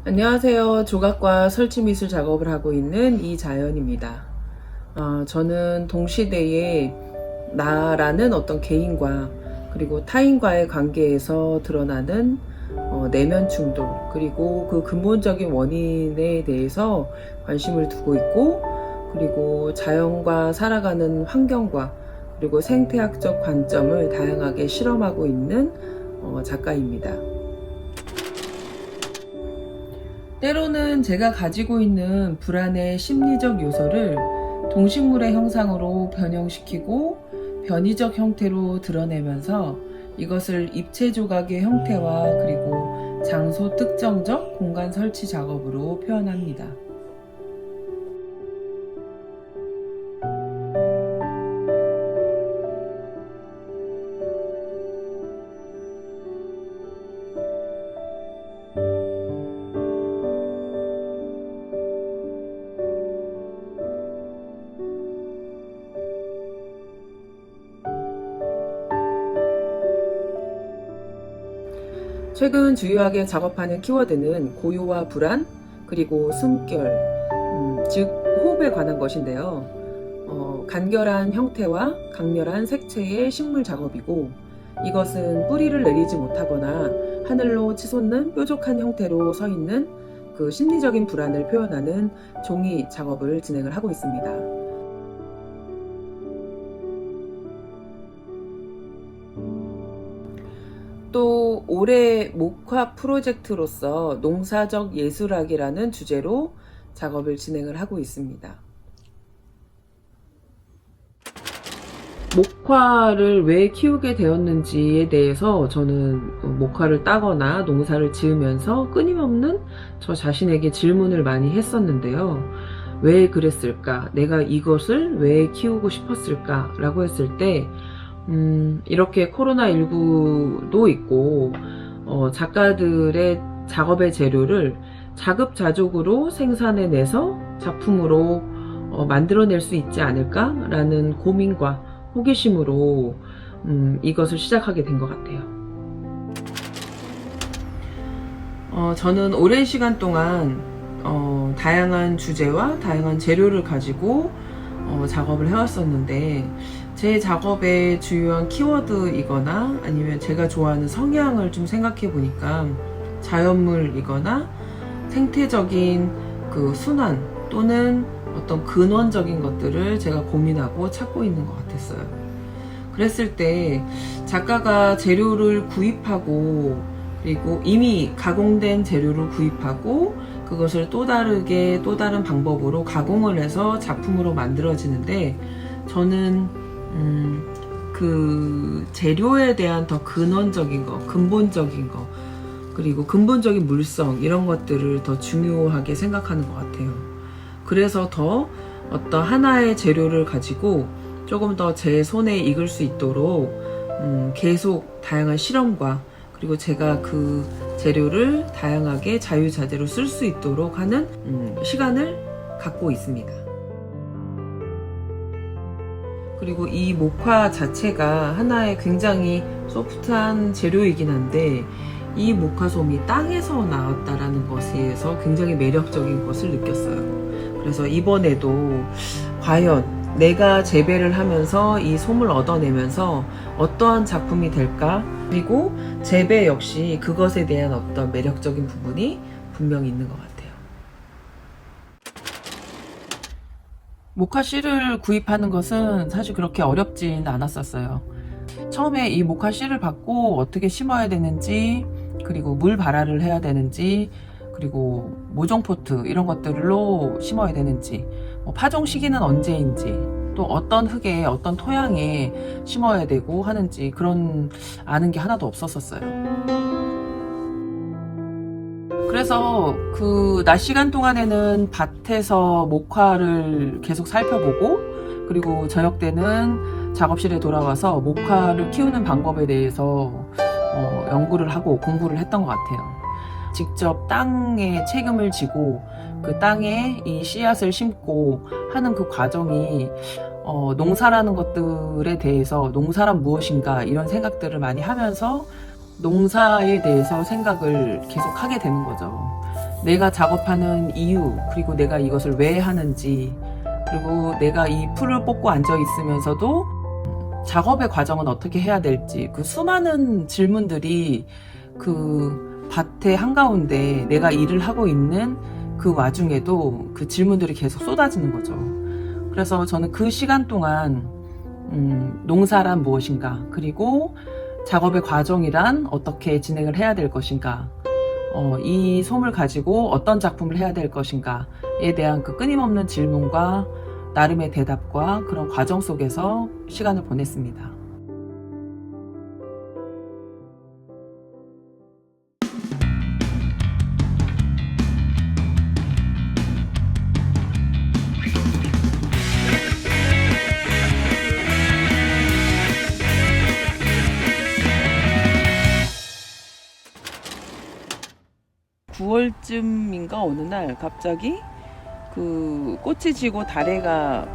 안녕하세요. 조각과 설치미술 작업을 하고 있는 이자연입니다. 저는 동시대에 나라는 어떤 개인과 그리고 타인과의 관계에서 드러나는 내면 충돌, 그리고 그 근본적인 원인에 대해서 관심을 두고 있고, 그리고 자연과 살아가는 환경과 그리고 생태학적 관점을 다양하게 실험하고 있는 작가입니다. 때로는 제가 가지고 있는 불안의 심리적 요소를 동식물의 형상으로 변형시키고 변이적 형태로 드러내면서 이것을 입체 조각의 형태와 그리고 장소 특정적 공간 설치 작업으로 표현합니다. 최근 주요하게 작업하는 키워드는 고요와 불안, 그리고 숨결, 즉 호흡에 관한 것인데요. 간결한 형태와 강렬한 색채의 식물 작업이고, 이것은 뿌리를 내리지 못하거나 하늘로 치솟는 뾰족한 형태로 서 있는 그 심리적인 불안을 표현하는 종이 작업을 진행을 하고 있습니다. 또 올해 목화 프로젝트로서 농사적 예술학이라는 주제로 작업을 진행을 하고 있습니다. 목화를 왜 키우게 되었는지에 대해서 저는 목화를 따거나 농사를 지으면서 끊임없는 저 자신에게 질문을 많이 했었는데요. 왜 그랬을까? 내가 이것을 왜 키우고 싶었을까? 라고 했을 때 이렇게 코로나19도 있고, 작가들의 작업의 재료를 자급자족으로 생산해내서 작품으로 만들어낼 수 있지 않을까라는 고민과 호기심으로 이것을 시작하게 된 것 같아요. 저는 오랜 시간 동안 다양한 주제와 다양한 재료를 가지고 작업을 해왔었는데, 제 작업의 주요한 키워드이거나 아니면 제가 좋아하는 성향을 좀 생각해 보니까 자연물이거나 생태적인 그 순환 또는 어떤 근원적인 것들을 제가 고민하고 찾고 있는 것 같았어요. 그랬을 때 작가가 재료를 구입하고, 그리고 이미 가공된 재료를 구입하고 그것을 또 다른 방법으로 가공을 해서 작품으로 만들어지는데, 저는 그 재료에 대한 더 근원적인 거, 근본적인 거, 그리고 근본적인 물성, 이런 것들을 더 중요하게 생각하는 것 같아요. 그래서 더 어떤 하나의 재료를 가지고 조금 더 제 손에 익을 수 있도록 계속 다양한 실험과, 그리고 제가 그 재료를 다양하게 자유자재로 쓸 수 있도록 하는 시간을 갖고 있습니다. 그리고 이 목화 자체가 하나의 굉장히 소프트한 재료이긴 한데, 이 목화솜이 땅에서 나왔다라는 것에서 굉장히 매력적인 것을 느꼈어요. 그래서 이번에도 과연 내가 재배를 하면서 이 솜을 얻어내면서 어떠한 작품이 될까? 그리고 재배 역시 그것에 대한 어떤 매력적인 부분이 분명히 있는 것 같아요. 모카 씨를 구입하는 것은 사실 그렇게 어렵진 않았었어요. 처음에 이 모카 씨를 받고 어떻게 심어야 되는지, 그리고 물 발화를 해야 되는지, 그리고 모종 포트 이런 것들로 심어야 되는지, 파종 시기는 언제인지, 또 어떤 흙에 어떤 토양에 심어야 되고 하는지, 그런 아는 게 하나도 없었어요. 그래서 그 낮 시간 동안에는 밭에서 목화를 계속 살펴보고, 그리고 저녁 때는 작업실에 돌아와서 목화를 키우는 방법에 대해서 연구를 하고 공부를 했던 것 같아요. 직접 땅에 책임을 지고 그 땅에 이 씨앗을 심고 하는 그 과정이 농사라는 것들에 대해서, 농사란 무엇인가 이런 생각들을 많이 하면서 농사에 대해서 생각을 계속 하게 되는 거죠. 내가 작업하는 이유, 그리고 내가 이것을 왜 하는지, 그리고 내가 이 풀을 뽑고 앉아 있으면서도 작업의 과정은 어떻게 해야 될지, 그 수많은 질문들이 그 밭의 한가운데 내가 일을 하고 있는 그 와중에도 그 질문들이 계속 쏟아지는 거죠. 그래서 저는 그 시간 동안 농사란 무엇인가, 그리고 작업의 과정이란 어떻게 진행을 해야 될 것인가, 이 솜을 가지고 어떤 작품을 해야 될 것인가에 대한 그 끊임없는 질문과 나름의 대답과 그런 과정 속에서 시간을 보냈습니다. (9월쯤인가) 어느 날 갑자기 그 꽃이 지고 다래가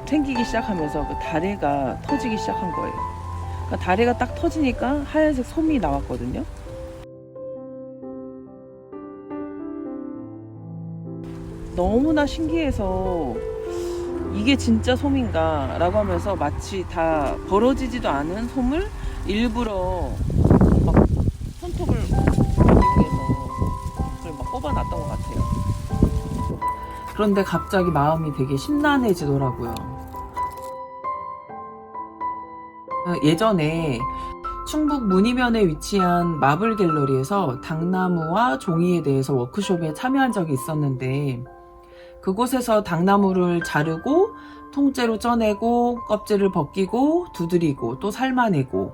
생기기 시작하면서 그 다래가 터지기 시작한 거예요. 그러니까 다래가 딱 터지니까 하얀색 솜이 나왔거든요. 너무나 신기해서 이게 진짜 솜인가 라고 하면서 마치 다 벌어지지도 않은 솜을 일부러 막 손톱을 이용해서 그걸 막 뽑아놨던 것 같아요. 그런데 갑자기 마음이 되게 심란해지더라고요. 예전에 충북 문의면에 위치한 마블 갤러리에서 당나무와 종이에 대해서 워크숍에 참여한 적이 있었는데, 그곳에서 당나무를 자르고 통째로 쪄내고 껍질을 벗기고 두드리고 또 삶아내고,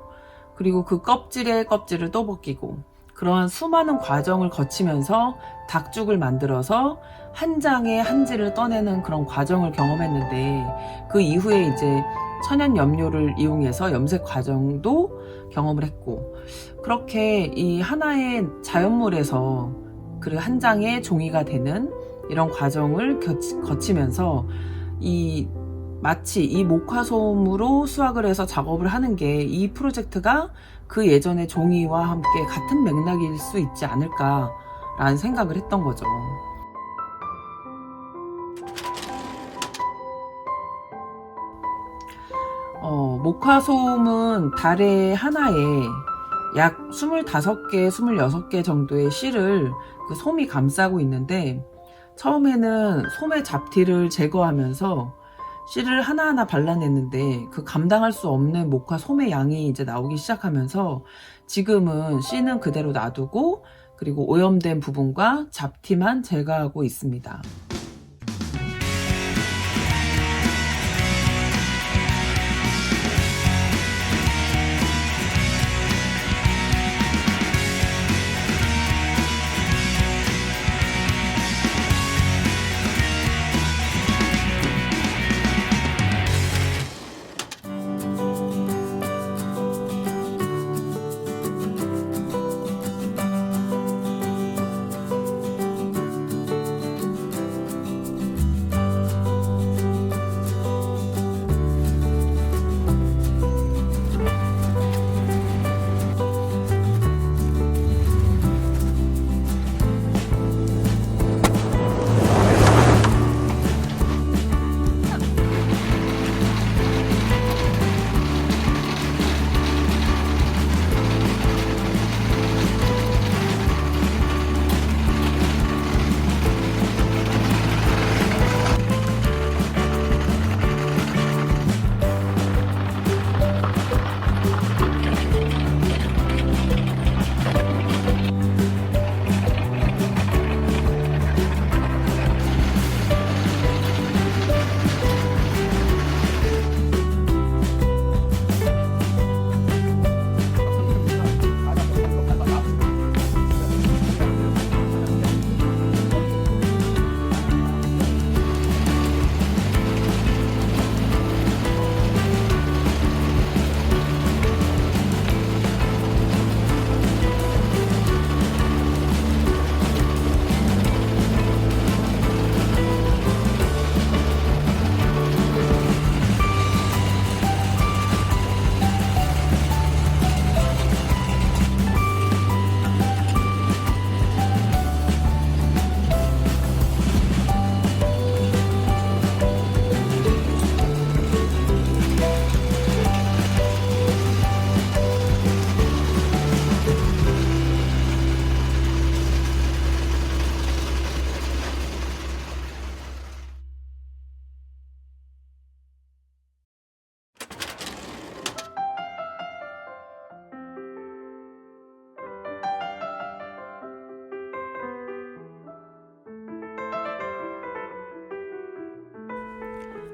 그리고 그 껍질에 껍질을 또 벗기고, 그러한 수많은 과정을 거치면서 닭죽을 만들어서 한 장에 한지를 떠내는 그런 과정을 경험했는데, 그 이후에 이제 천연 염료를 이용해서 염색 과정도 경험을 했고, 그렇게 이 하나의 자연물에서 그 한 장의 종이가 되는 이런 과정을 거치면서 마치 이 목화솜으로 수확을 해서 작업을 하는 게 이 프로젝트가 그 예전의 종이와 함께 같은 맥락일 수 있지 않을까라는 생각을 했던 거죠. 목화솜은 다래 하나에 약 25개, 26개 정도의 실을 그 솜이 감싸고 있는데, 처음에는 솜의 잡티를 제거하면서 실을 하나하나 발라냈는데 그 감당할 수 없는 목화 솜의 양이 이제 나오기 시작하면서 지금은 씨는 그대로 놔두고, 그리고 오염된 부분과 잡티만 제거하고 있습니다.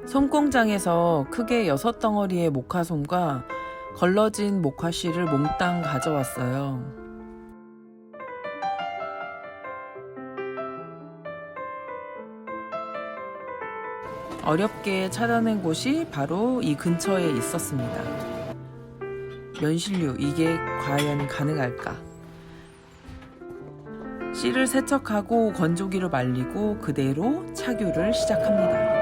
솜공장에서 크게 6덩어리의 모카솜과 걸러진 모카씨를 몽땅 가져왔어요. 어렵게 찾아낸 곳이 바로 이 근처에 있었습니다. 면실류, 이게 과연 가능할까? 씨를 세척하고 건조기로 말리고 그대로 착유를 시작합니다.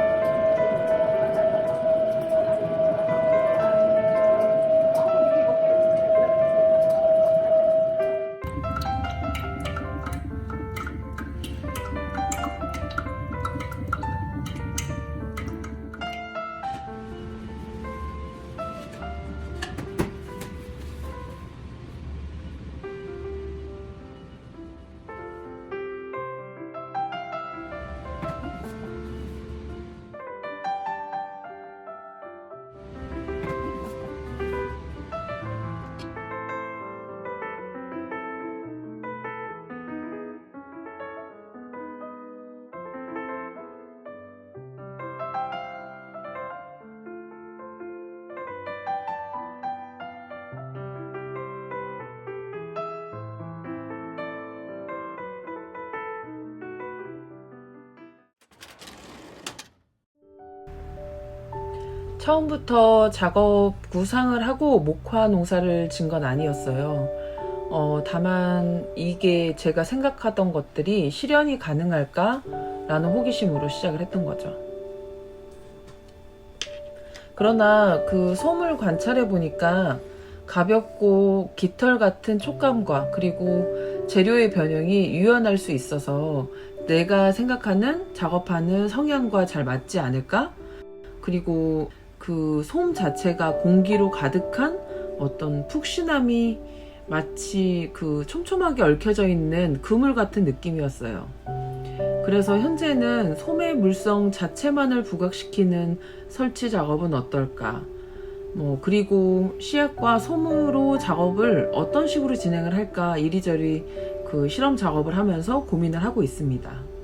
처음부터 작업 구상을 하고 목화 농사를 진 건 아니었어요. 다만 이게 제가 생각하던 것들이 실현이 가능할까? 라는 호기심으로 시작을 했던 거죠. 그러나 그 솜을 관찰해 보니까 가볍고 깃털 같은 촉감과 그리고 재료의 변형이 유연할 수 있어서 내가 생각하는 작업하는 성향과 잘 맞지 않을까? 그리고 그 솜 자체가 공기로 가득한 어떤 푹신함이 마치 그 촘촘하게 얽혀져 있는 그물 같은 느낌이었어요. 그래서 현재는 솜의 물성 자체만을 부각시키는 설치 작업은 어떨까? 그리고 씨앗과 솜으로 작업을 어떤 식으로 진행을 할까 이리저리 그 실험 작업을 하면서 고민을 하고 있습니다.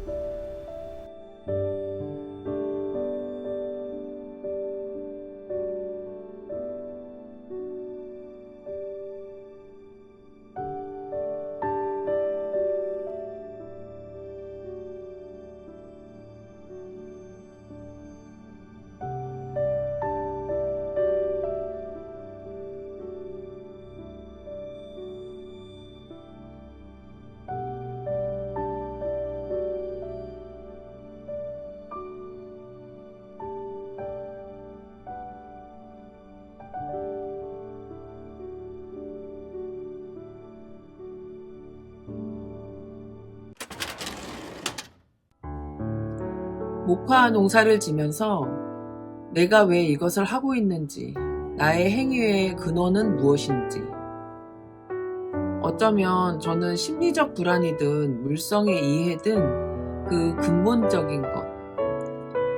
목화 농사를 지면서 내가 왜 이것을 하고 있는지, 나의 행위의 근원은 무엇인지, 어쩌면 저는 심리적 불안이든 물성의 이해든 그 근본적인 것,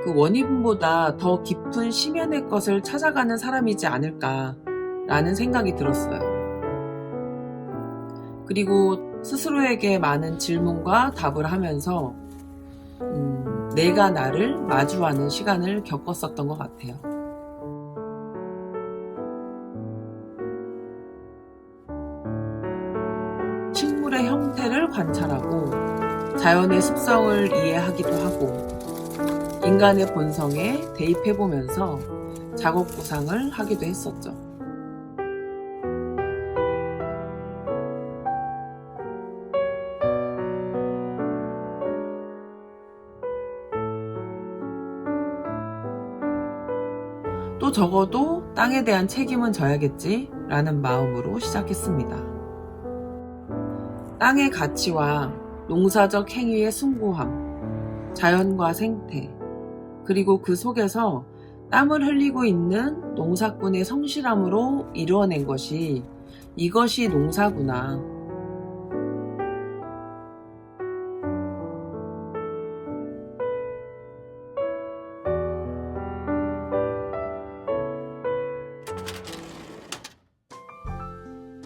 그 원인보다 더 깊은 심연의 것을 찾아가는 사람이지 않을까라는 생각이 들었어요. 그리고 스스로에게 많은 질문과 답을 하면서 내가 나를 마주하는 시간을 겪었었던 것 같아요. 식물의 형태를 관찰하고 자연의 습성을 이해하기도 하고 인간의 본성에 대입해보면서 작업 구상을 하기도 했었죠. 또 적어도 땅에 대한 책임은 져야겠지 라는 마음으로 시작했습니다. 땅의 가치와 농사적 행위의 숭고함, 자연과 생태, 그리고 그 속에서 땀을 흘리고 있는 농사꾼의 성실함으로 이루어낸 것이 이것이 농사구나.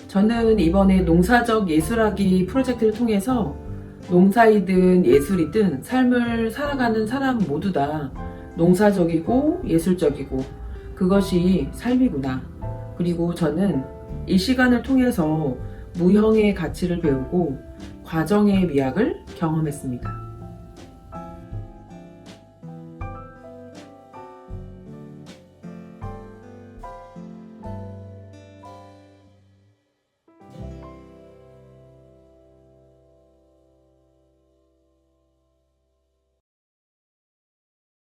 저는 이번에 농사적 예술하기 프로젝트를 통해서 농사이든 예술이든 삶을 살아가는 사람 모두다 농사적이고 예술적이고 그것이 삶이구나. 그리고 저는 이 시간을 통해서 무형의 가치를 배우고 과정의 미학을 경험했습니다.